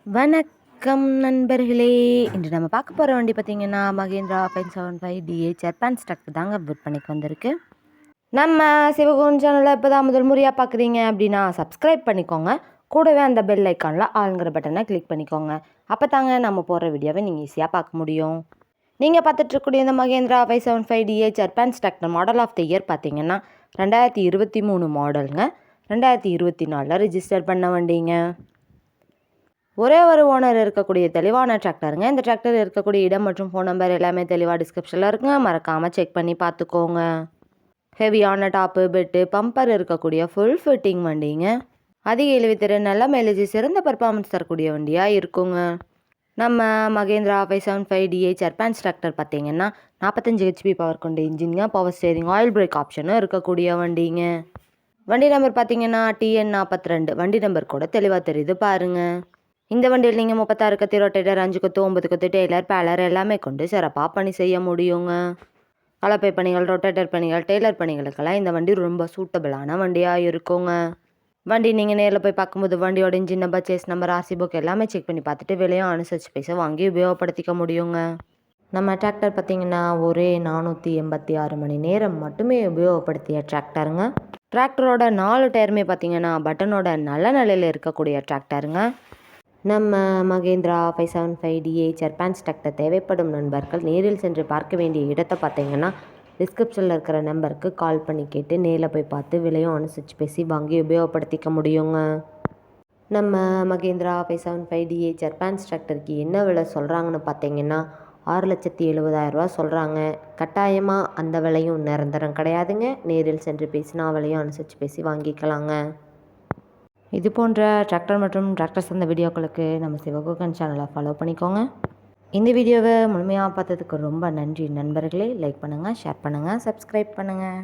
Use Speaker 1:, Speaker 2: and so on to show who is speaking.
Speaker 1: வணக்கம் நண்பர்களே. இன்று நம்ம பார்க்க போகிற வண்டி பார்த்திங்கன்னா மகேந்திரா 575 டிஏ ஜப்பான் ஸ்ட்ரக் தாங்க விற்பனைக்கு வந்திருக்கு. நம்ம சிவகுன் சேனலில் இப்போ தான் முதல் முறையாக பார்க்குறீங்க அப்படின்னா சப்ஸ்கிரைப் பண்ணிக்கோங்க. கூடவே அந்த பெல் ஐக்கானில் ஆளுங்கிற பட்டனை கிளிக் பண்ணிக்கோங்க. அப்போ தாங்க நம்ம போடுற வீடியோவை நீங்கள் ஈஸியாக பார்க்க முடியும். நீங்கள் பார்த்துட்ருக்கூடிய இந்த Mahindra 575 DI Japan struck model of the year பார்த்திங்கன்னா 2023 மாடலுங்க. 2024 ரிஜிஸ்டர் பண்ண வண்டிங்க. ஒரே ஒரு ஓனர் இருக்கக்கூடிய தெளிவான டிராக்டருங்க. இந்த டிராக்டர் இருக்கக்கூடிய இடம் மற்றும் ஃபோன் நம்பர் எல்லாமே தெளிவாக டிஸ்கிரிப்ஷனில் இருக்குங்க. மறக்காமல் செக் பண்ணி பார்த்துக்கோங்க. ஹெவியான டாப்பு பெட்டு பம்பர் இருக்கக்கூடிய ஃபுல் ஃபிட்டிங் வண்டிங்க. அதிக இழுவித்திறன் நல்ல மைலேஜ் சிறந்த பர்ஃபார்மன்ஸ் தரக்கூடிய வண்டியாக இருக்குங்க. நம்ம மகேந்திரா 575 டிஏ ஜப்பான் டிராக்டர் பார்த்தீங்கன்னா 45 ஹெச்பி பவர் கொண்ட இன்ஜின்ங்க. பவர் ஸ்டேரிங் ஆயில் பிரேக் ஆப்ஷனும் இருக்கக்கூடிய வண்டிங்க. வண்டி நம்பர் பார்த்தீங்கன்னா TN 42. வண்டி நம்பர் கூட தெளிவாக தெரியுது பாருங்கள். இந்த வண்டியில் நீங்கள் 36 கத்தி ரொட்டேட்டர் 5 கொத்து 9 கொத்து டெய்லர் பேலர் எல்லாமே கொண்டு சிறப்பாக பணி செய்ய முடியுங்க. கலப்பை பணிகள் ரொட்டேட்டர் பணிகள் டெய்லர் பணிகளுக்கெல்லாம் இந்த வண்டி ரொம்ப சூட்டபிளான வண்டியாக இருக்குங்க. வண்டி நீங்கள் நேரில் போய் பார்க்கும்போது வண்டியோட engine number chassis number RC book எல்லாமே செக் பண்ணி பார்த்துட்டு விலையும் அனுசரிச்சு பைசா வாங்கி உபயோகப்படுத்திக்க முடியுங்க. நம்ம டிராக்டர் பார்த்திங்கன்னா ஒரே 486 மணி நேரம் மட்டுமே உபயோகப்படுத்திய டிராக்டருங்க. டிராக்டரோட 4 டயருமே பார்த்திங்கன்னா பட்டனோட நல்ல நிலையில் இருக்கக்கூடிய டிராக்டருங்க. நம்ம மகேந்திரா 575 டிஏ ஜப்பான் டிராக்டர் தேவைப்படும் நண்பர்கள் நேரில் சென்று பார்க்க வேண்டிய இடத்தை பார்த்தீங்கன்னா டிஸ்கிரிப்ஷனில் இருக்கிற நம்பருக்கு கால் பண்ணி கேட்டு நேரில் போய் பார்த்து விலையும் அனுசரித்து பேசி வாங்கி உபயோகப்படுத்திக்க முடியுங்க. நம்ம மகேந்திரா 575 டிஏ ஜப்பான் டிராக்டருக்கு என்ன விலை சொல்கிறாங்கன்னு பார்த்தீங்கன்னா 6,70,000 சொல்கிறாங்க. கட்டாயமாக அந்த விலையும் நிரந்தரம் கிடையாதுங்க. நேரில் சென்று பேசினா விலையும் அனுசரித்து பேசி வாங்கிக்கலாங்க. இது போன்ற டிராக்டர் மற்றும் டிராக்டர் சார்ந்த வீடியோக்களுக்கு நம்ம சிவகுகன் சேனலை ஃபாலோ பண்ணிக்கோங்க. இந்த வீடியோவை முழுமையாக பார்த்ததுக்கு ரொம்ப நன்றி நண்பர்களே. லைக் பண்ணுங்கள், ஷேர் பண்ணுங்கள், சப்ஸ்கிரைப் பண்ணுங்கள்.